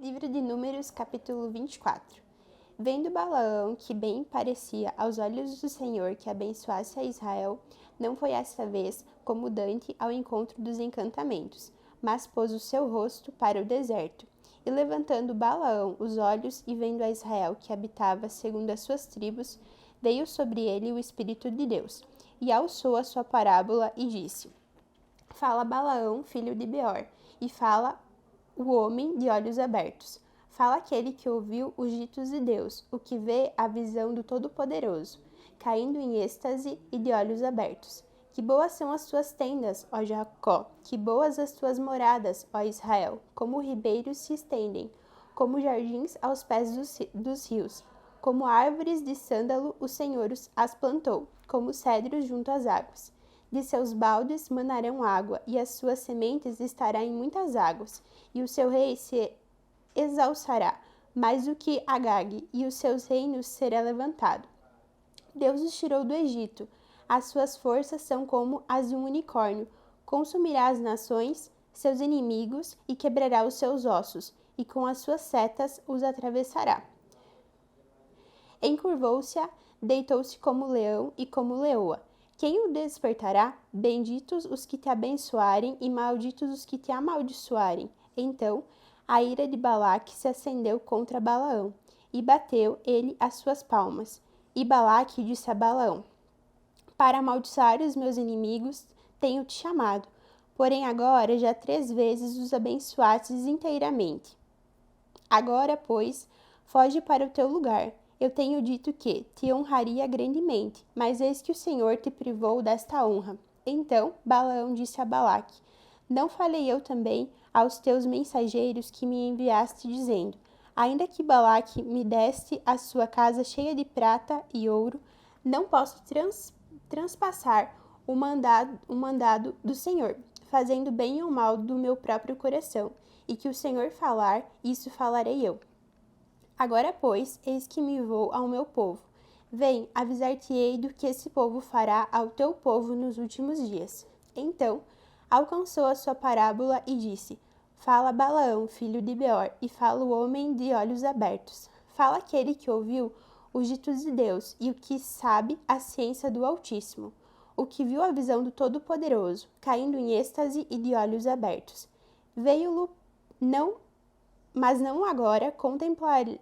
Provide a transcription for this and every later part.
Livro de Números, capítulo 24. Vendo Balaão que bem parecia aos olhos do Senhor que abençoasse a Israel, não foi essa vez como Dante ao encontro dos encantamentos, mas pôs o seu rosto para o deserto. E levantando Balaão os olhos e vendo a Israel que habitava segundo as suas tribos, veio sobre ele o Espírito de Deus, e alçou a sua parábola e disse: Fala Balaão, filho de Beor, e fala o homem de olhos abertos. Fala aquele que ouviu os ditos de Deus, o que vê a visão do Todo-Poderoso, caindo em êxtase e de olhos abertos. Que boas são as tuas tendas, ó Jacó, que boas as tuas moradas, ó Israel, como ribeiros se estendem, como jardins aos pés dos rios. Como árvores de sândalo o Senhor as plantou, como cedros junto às águas. De seus baldes manarão água, e as suas sementes estarão em muitas águas, e o seu rei se exalçará, mais do que Agag, e os seus reinos será levantado. Deus os tirou do Egito, as suas forças são como as de um unicórnio. Consumirá as nações, seus inimigos, e quebrará os seus ossos, e com as suas setas os atravessará. Encurvou-se, deitou-se como leão e como leoa. Quem o despertará? Benditos os que te abençoarem e malditos os que te amaldiçoarem. Então a ira de Balaque se acendeu contra Balaão, e bateu ele as suas palmas. E Balaque disse a Balaão: Para amaldiçoar os meus inimigos tenho-te chamado, porém agora já 3 vezes os abençoastes inteiramente. Agora, pois, foge para o teu lugar. Eu tenho dito que te honraria grandemente, mas eis que o Senhor te privou desta honra. Então Balaão disse a Balaque: Não falei eu também aos teus mensageiros que me enviaste, dizendo: Ainda que Balaque me deste a sua casa cheia de prata e ouro, não posso transpassar o mandado do Senhor, fazendo bem ou mal do meu próprio coração, e que o Senhor falar, isso falarei eu. Agora, pois, eis que me vou ao meu povo. Vem, avisar-te-ei do que esse povo fará ao teu povo nos últimos dias. Então alcançou a sua parábola e disse: Fala Balaão, filho de Beor, e fala o homem de olhos abertos. Fala aquele que ouviu os ditos de Deus e o que sabe a ciência do Altíssimo, o que viu a visão do Todo-Poderoso, caindo em êxtase e de olhos abertos. Veio-lo mas não agora, contemplarei-os,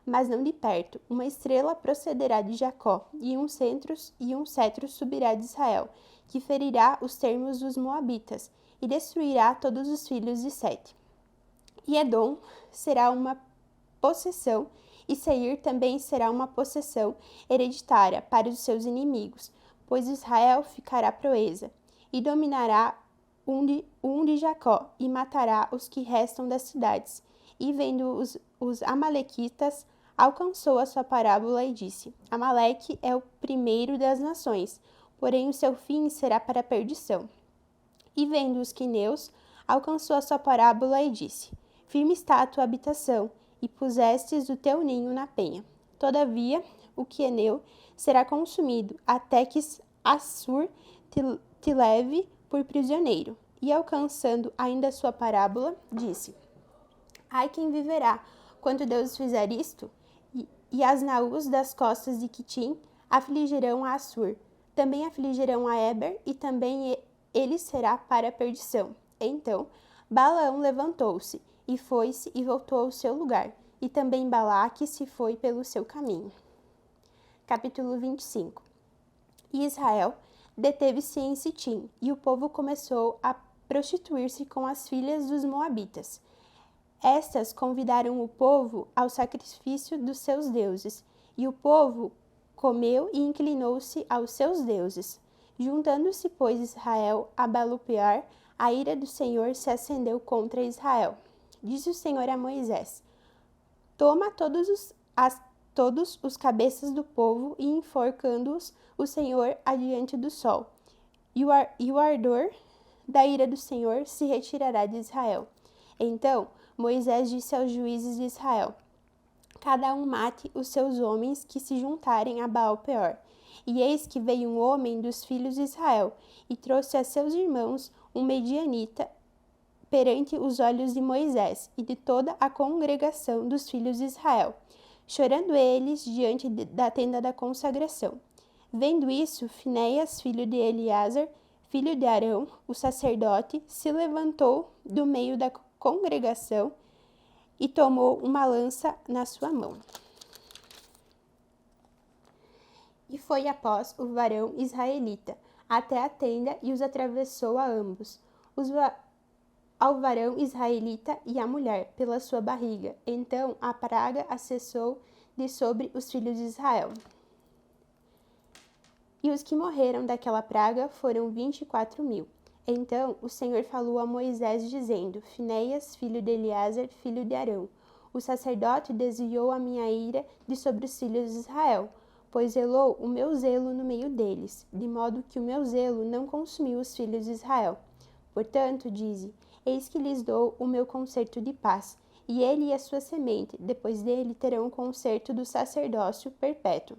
mas não de perto. Uma estrela procederá de Jacó, e um cetro subirá de Israel, que ferirá os termos dos Moabitas, e destruirá todos os filhos de Sete. E Edom será uma possessão, e Seir também será uma possessão hereditária para os seus inimigos, pois Israel ficará proeza, e dominará um de Jacó, e matará os que restam das cidades. E vendo os amalequitas, alcançou a sua parábola e disse: Amaleque é o primeiro das nações, porém o seu fim será para a perdição. E vendo os quineus, alcançou a sua parábola e disse: Firme está a tua habitação, e pusestes o teu ninho na penha. Todavia, o queneu será consumido, até que Assur te leve por prisioneiro. E alcançando ainda a sua parábola, disse: Ai quem viverá, quando Deus fizer isto? E as naus das costas de Quitim afligirão a Assur. Também afligirão a Eber, e também ele será para a perdição. Então Balaão levantou-se, e foi-se e voltou ao seu lugar, e também Balaque se foi pelo seu caminho. Capítulo 25. E Israel deteve-se em Sitim, e o povo começou a prostituir-se com as filhas dos moabitas. Estas convidaram o povo ao sacrifício dos seus deuses, e o povo comeu e inclinou-se aos seus deuses. Juntando-se, pois, Israel a Baal-peor, a ira do Senhor se acendeu contra Israel. Disse o Senhor a Moisés: Toma todos os cabeças do povo e enforcando-os o Senhor adiante do sol. E o ardor da ira do Senhor se retirará de Israel. Então Moisés disse aos juízes de Israel: Cada um mate os seus homens que se juntarem a Baal-peor. E eis que veio um homem dos filhos de Israel, e trouxe a seus irmãos um medianita, perante os olhos de Moisés e de toda a congregação dos filhos de Israel, chorando eles diante da tenda da consagração. Vendo isso, Finéias, filho de Eleazar, filho de Arão, o sacerdote, se levantou do meio da congregação e tomou uma lança na sua mão. E foi após o varão israelita até a tenda e os atravessou a ambos, ao varão israelita e à mulher, pela sua barriga. Então a praga cessou de sobre os filhos de Israel. E os que morreram daquela praga foram 24.000. Então o Senhor falou a Moisés, dizendo: Finéias, filho de Eleazar, filho de Arão, o sacerdote, desviou a minha ira de sobre os filhos de Israel, pois zelou o meu zelo no meio deles, de modo que o meu zelo não consumiu os filhos de Israel. Portanto, dize: Eis que lhes dou o meu concerto de paz, e ele e a sua semente, depois dele, terão o concerto do sacerdócio perpétuo.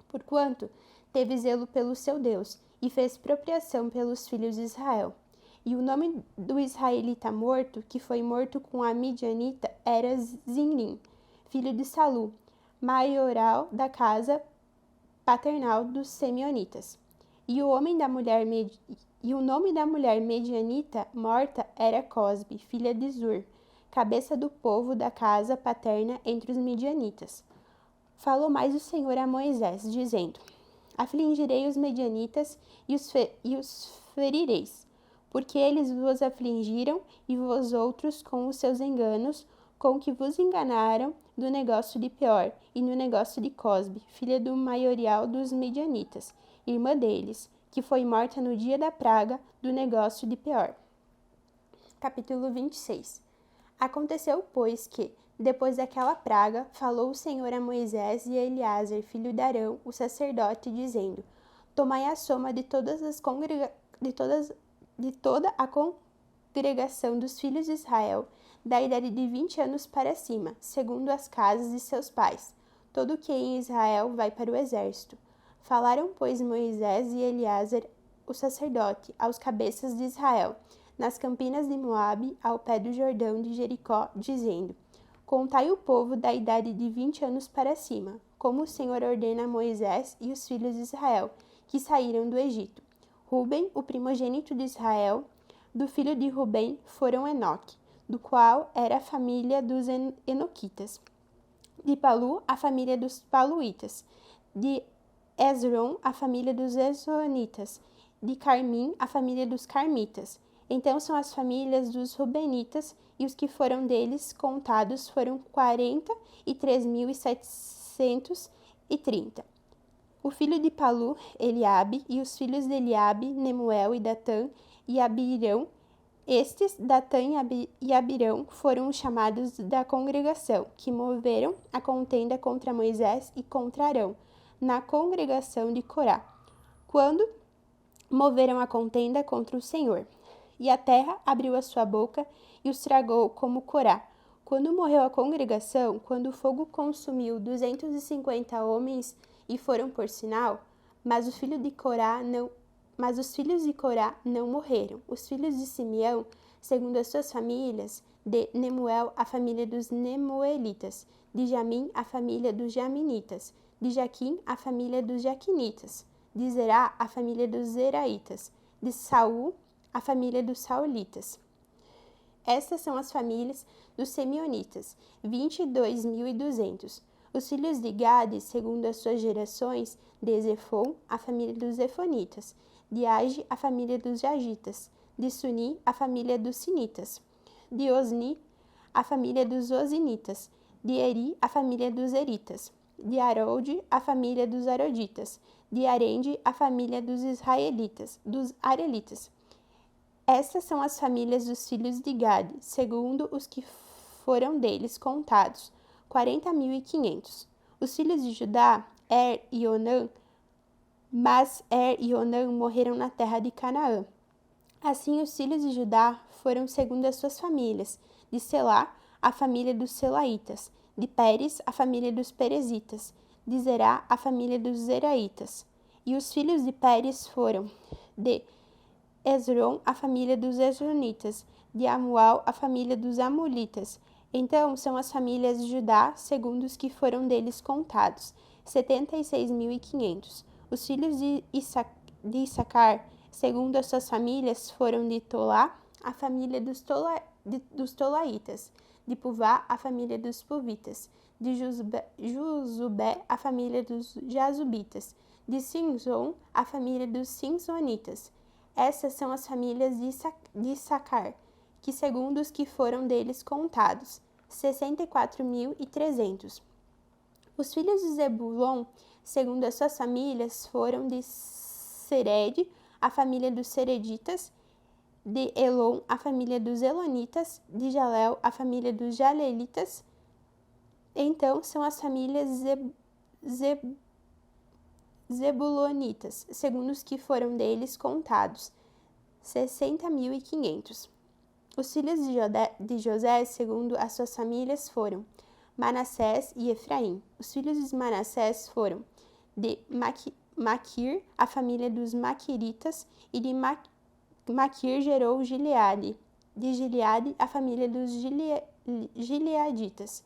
Porquanto teve zelo pelo seu Deus, e fez propriação pelos filhos de Israel. E o nome do israelita morto, que foi morto com a midianita, era Zinrim, filho de Salu, maioral da casa paternal dos Simeonitas. E o nome da mulher medianita morta era Cosbe, filha de Zur, cabeça do povo da casa paterna entre os midianitas. Falou mais o Senhor a Moisés, dizendo: Afligirei os medianitas e os ferireis, porque eles vos afligiram e vós outros com os seus enganos, com que vos enganaram do negócio de Peor e no negócio de Cosbe, filha do maiorial dos medianitas, irmã deles, que foi morta no dia da praga do negócio de Peor. Capítulo 26. Aconteceu, pois, que, depois daquela praga, falou o Senhor a Moisés e a Eleazar, filho de Arão, o sacerdote, dizendo: Tomai a soma de toda a congregação dos filhos de Israel, da idade de 20 anos para cima, segundo as casas de seus pais. Todo que em Israel vai para o exército. Falaram, pois, Moisés e Eleazar, o sacerdote, aos cabeças de Israel, nas campinas de Moabe, ao pé do Jordão de Jericó, dizendo: Contai o povo da idade de 20 anos para cima, como o Senhor ordena a Moisés e os filhos de Israel, que saíram do Egito. Ruben, o primogênito de Israel, do filho de Ruben foram Enoque, do qual era a família dos Enoquitas. De Palu, a família dos Paluitas. De Esrom, a família dos Esronitas. De Carmim, a família dos Carmitas. Então são as famílias dos Rubenitas, e os que foram deles contados foram 43.730. O filho de Palu, Eliabe, e os filhos de Eliabe, Nemuel e Datã e Abirão. Estes, Datã e Abirão, foram os chamados da congregação, que moveram a contenda contra Moisés e contra Arão, na congregação de Corá, quando moveram a contenda contra o Senhor. E a terra abriu a sua boca e os tragou como Corá. Quando morreu a congregação, quando o fogo consumiu 250 homens e foram por sinal, mas os filhos de Corá não morreram. Os filhos de Simeão, segundo as suas famílias, de Nemuel, a família dos Nemuelitas, de Jamim, a família dos Jaminitas, de Jaquim, a família dos Jaquinitas, de Zerá, a família dos Zeraitas, de Saul, a família dos Saulitas. Estas são as famílias dos Simeonitas, 22.200. Os filhos de Gade, segundo as suas gerações, de Zefon, a família dos Zefonitas, de Age, a família dos Jagitas, de Suni, a família dos Sinitas, de Osni, a família dos Osinitas, de Eri, a família dos Eritas, de Arode, a família dos Aroditas, de Arende, a família dos Israelitas, dos Arelitas. Estas são as famílias dos filhos de Gade, segundo os que foram deles contados, 40.500. Os filhos de Judá, e Onã, mas e Onã morreram na terra de Canaã. Assim, os filhos de Judá foram segundo as suas famílias, de Selá, a família dos Selaitas, de Pérez, a família dos Perezitas, de Zerá, a família dos Zeraitas. E os filhos de Pérez foram de Esrom, a família dos Esronitas, de Amual, a família dos Amulitas. Então, são as famílias de Judá, segundo os que foram deles contados, 76.500. Os filhos de Issacar, segundo as suas famílias, foram de Tolá, a família dos Tolaitas, de Puvá, a família dos Puvitas, de Juzubé, a família dos Jazubitas, de Sinzon, a família dos Sinzonitas. Essas são as famílias de Issacar, que segundo os que foram deles contados, 64.300. Os filhos de Zebulon, segundo as suas famílias, foram de Sered, a família dos Sereditas, de Elon, a família dos Elonitas, de Jalel, a família dos Jalelitas. Então, são as famílias Zebulonitas, segundo os que foram deles contados, 60.500. Os filhos de José, segundo as suas famílias, foram Manassés e Efraim. Os filhos de Manassés foram de Maquir, a família dos Maquiritas, e de Maquir gerou Gileade. De Gileade, a família dos Gileaditas.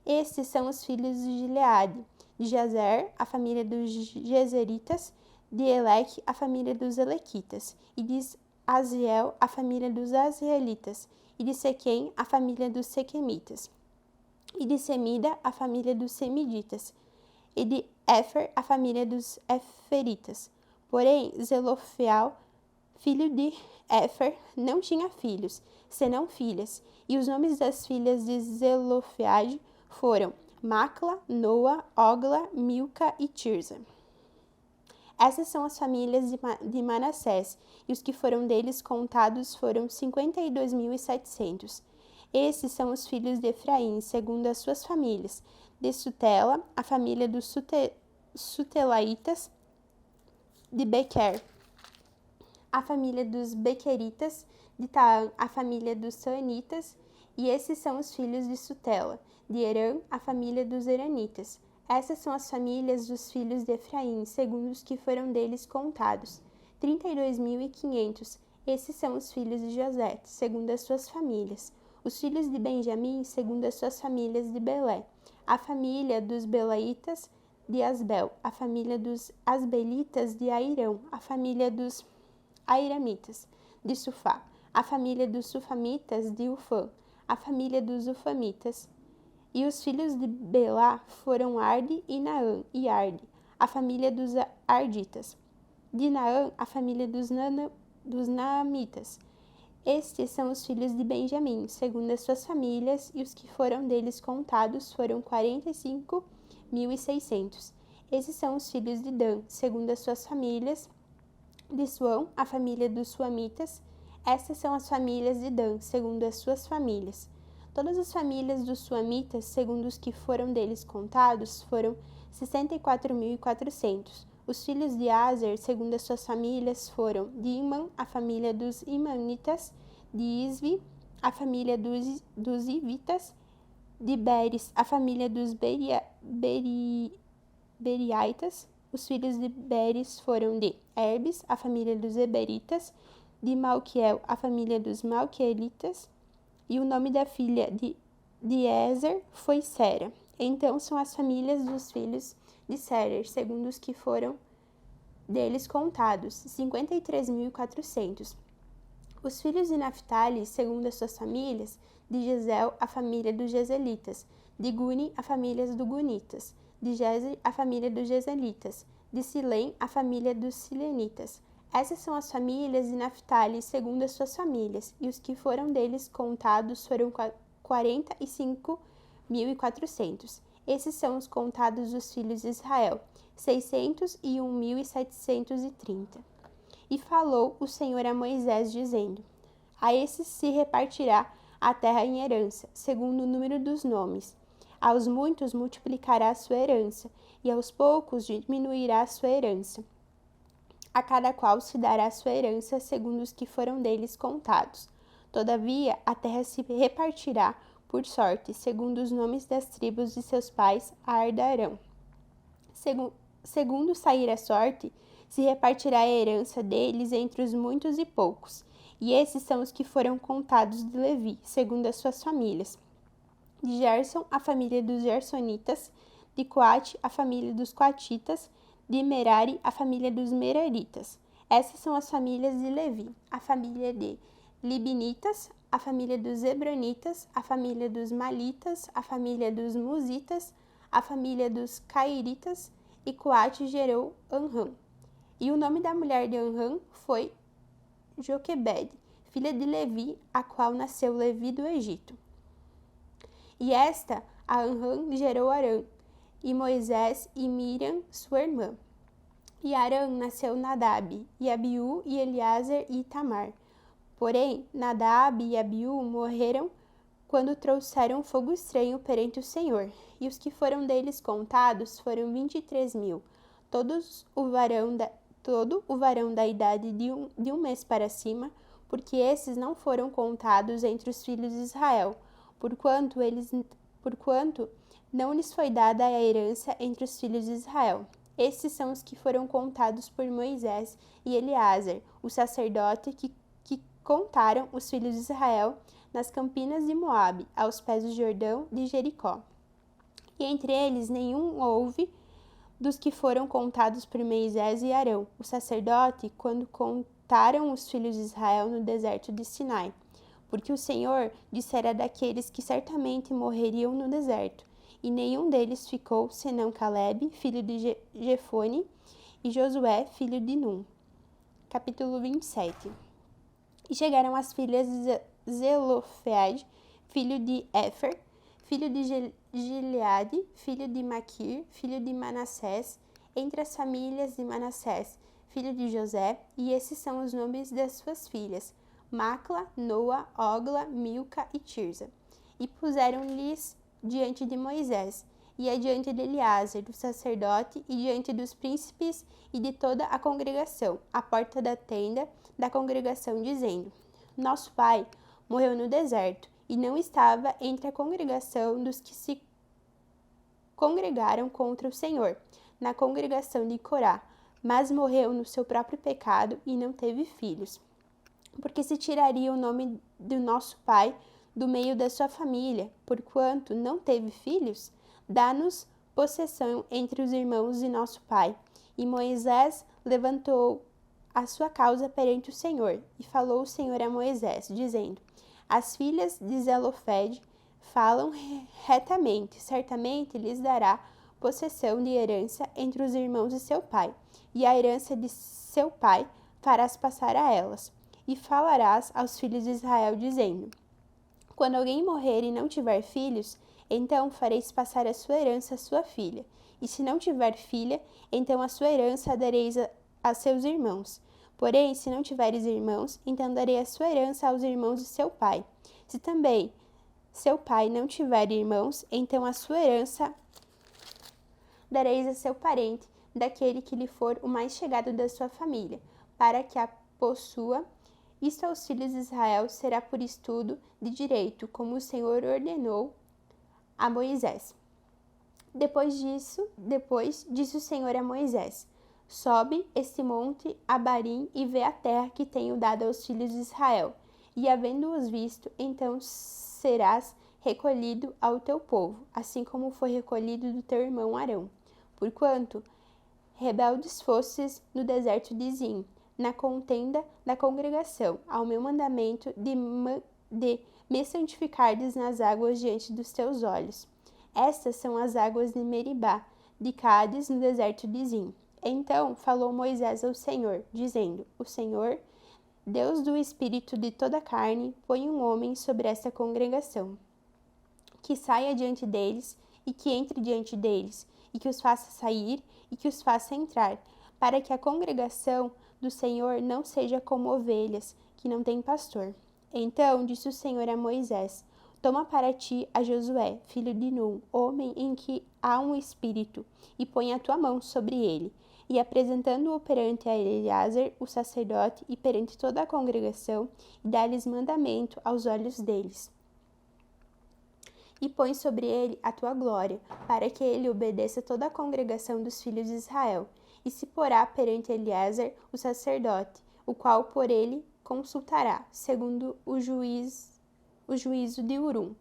Estes são os filhos de Gileade. De Jazer, a família dos Jezeritas. De Eleque, a família dos Elequitas. E de Aziel, a família dos Azielitas. E de Sequém, a família dos Sequemitas. E de Semida, a família dos Semiditas. E de Éfer, a família dos Éferitas. Porém, Zelofeal, filho de Éfer, não tinha filhos, senão filhas. E os nomes das filhas de Zelofeade foram Macla, Noa, Ogla, Milca e Tirza. Essas são as famílias de Manassés, e os que foram deles contados foram 52.700. Esses são os filhos de Efraim, segundo as suas famílias. De Sutela, a família dos Sutelaitas. De Bequer, a família dos Bequeritas. De Taã, a família dos Taanitas. E esses são os filhos de Sutela. De Herã, a família dos Heranitas. Essas são as famílias dos filhos de Efraim, segundo os que foram deles contados, 32.500. Esses são os filhos de José, segundo as suas famílias. Os filhos de Benjamim, segundo as suas famílias de Belé. A família dos Belaitas, de Asbel. A família dos Asbelitas, de Airão. A família dos Airamitas, de Sufá. A família dos Sufamitas, de Ufã. A família dos Ufamitas. E os filhos de Belá foram Arde e Naã e Arde, a família dos Arditas. De Naã, a família dos Naamitas. Estes são os filhos de Benjamim, segundo as suas famílias, e os que foram deles contados foram 45.600. Esses são os filhos de Dan, segundo as suas famílias. De Suão, a família dos Suamitas. Estas são as famílias de Dan, segundo as suas famílias. Todas as famílias dos Suamitas, segundo os que foram deles contados, foram 64.400. Os filhos de Aser, segundo as suas famílias, foram de Imã, a família dos Imanitas, de Isvi, a família dos Ivitas, de Beres, a família dos Beriaitas. Os filhos de Beres foram de Herbes, a família dos Eberitas, de Malquiel, a família dos Malquielitas. E o nome da filha de Ezer foi Sera. Então, são as famílias dos filhos de Serer, segundo os que foram deles contados, 53.400. Os filhos de Naphtali, segundo as suas famílias, de Gesel, a família dos Geselitas, de Guni, a família dos Gunitas, de Jezer, a família dos Geselitas, de Silém, a família dos Silenitas. Essas são as famílias de Naphtali, segundo as suas famílias, e os que foram deles contados foram 45.400. Esses são os contados dos filhos de Israel, 601.730. E falou o Senhor a Moisés, dizendo: a esses se repartirá a terra em herança, segundo o número dos nomes. Aos muitos multiplicará a sua herança, e aos poucos diminuirá a sua herança. A cada qual se dará sua herança segundo os que foram deles contados. Todavia, a terra se repartirá por sorte, segundo os nomes das tribos de seus pais a herdarão. Segundo sair a sorte, se repartirá a herança deles entre os muitos e poucos. E esses são os que foram contados de Levi, segundo as suas famílias. De Gerson, a família dos Gersonitas. De Coate, a família dos Coatitas. De Merari, a família dos Meraritas. Essas são as famílias de Levi. A família de Libinitas, a família dos Hebronitas, a família dos Malitas, a família dos Musitas, a família dos Cairitas, e Coate gerou Anrã. E o nome da mulher de Anrã foi Joquebede, filha de Levi, a qual nasceu Levi do Egito. E esta, a Anrã, gerou Arã, e Moisés e Miriam, sua irmã. E Arã nasceu Nadab, e Abiú, e Eleazar e Itamar. Porém, Nadab e Abiú morreram quando trouxeram fogo estranho perante o Senhor, e os que foram deles contados foram 23.000, todo o varão da idade de um mês para cima, porque esses não foram contados entre os filhos de Israel, porquanto não lhes foi dada a herança entre os filhos de Israel. Esses são os que foram contados por Moisés e Eleazar, o sacerdote, que contaram os filhos de Israel nas campinas de Moabe, aos pés do Jordão de Jericó. E entre eles nenhum houve dos que foram contados por Moisés e Arão, o sacerdote, quando contaram os filhos de Israel no deserto de Sinai, porque o Senhor dissera daqueles que certamente morreriam no deserto, e nenhum deles ficou, senão Caleb, filho de Jefone, e Josué, filho de Num. Capítulo 27. E chegaram as filhas de Zelofeade, filho de Éfer, filho de Gileade, filho de Maquir, filho de Manassés, entre as famílias de Manassés, filho de José, e esses são os nomes das suas filhas, Macla, Noa, Ogla, Milca e Tirza. E puseram-lhes diante de Moisés, e adiante de Eleazar, do sacerdote, e diante dos príncipes e de toda a congregação, à porta da tenda da congregação, dizendo: Nosso pai morreu no deserto, e não estava entre a congregação dos que se congregaram contra o Senhor, na congregação de Corá, mas morreu no seu próprio pecado e não teve filhos. Porque se tiraria o nome do nosso pai do meio da sua família, porquanto não teve filhos? Dá-nos possessão entre os irmãos de nosso pai. E Moisés levantou a sua causa perante o Senhor, e falou o Senhor a Moisés, dizendo: As filhas de Zelofede falam retamente, certamente lhes dará possessão de herança entre os irmãos de seu pai, e a herança de seu pai farás passar a elas. E falarás aos filhos de Israel, dizendo: Quando alguém morrer e não tiver filhos, então fareis passar a sua herança à sua filha. E se não tiver filha, então a sua herança dareis a seus irmãos. Porém, se não tiveres irmãos, então darei a sua herança aos irmãos de seu pai. Se também seu pai não tiver irmãos, então a sua herança dareis a seu parente, daquele que lhe for o mais chegado da sua família, para que a possua. Isto aos filhos de Israel será por estudo de direito, como o Senhor ordenou a Moisés. Depois disse o Senhor a Moisés: Sobe este monte Abarim e vê a terra que tenho dado aos filhos de Israel. E havendo-os visto, então serás recolhido ao teu povo, assim como foi recolhido do teu irmão Arão. Porquanto rebeldes fostes no deserto de Zim, na contenda da congregação, ao meu mandamento de me santificardes nas águas diante dos teus olhos. Estas são as águas de Meribá, de Cádiz, no deserto de Zim. Então falou Moisés ao Senhor, dizendo: O Senhor, Deus do espírito de toda a carne, põe um homem sobre esta congregação, que saia diante deles, e que entre diante deles, e que os faça sair, e que os faça entrar, para que a congregação do Senhor não seja como ovelhas, que não têm pastor. Então disse o Senhor a Moisés: Toma para ti a Josué, filho de Num, homem em que há um espírito, e põe a tua mão sobre ele. E apresentando-o perante a Eleazar, o sacerdote, e perante toda a congregação, e dá-lhes mandamento aos olhos deles. E põe sobre ele a tua glória, para que ele obedeça toda a congregação dos filhos de Israel. E se porá perante Eleazar, o sacerdote, o qual por ele consultará, segundo o juízo de Urum,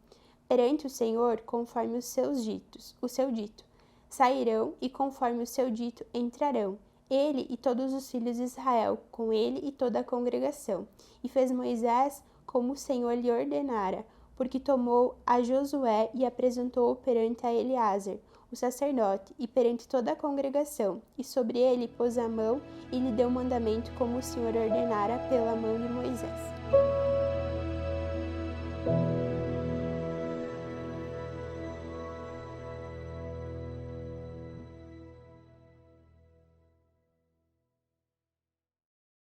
perante o Senhor, conforme o seu dito. Sairão e conforme o seu dito entrarão, ele e todos os filhos de Israel, com ele e toda a congregação. E fez Moisés como o Senhor lhe ordenara, porque tomou a Josué e apresentou-o perante a Eleazar, o sacerdote, e perante toda a congregação, e sobre ele pôs a mão e lhe deu mandamento como o Senhor ordenara pela mão de Moisés.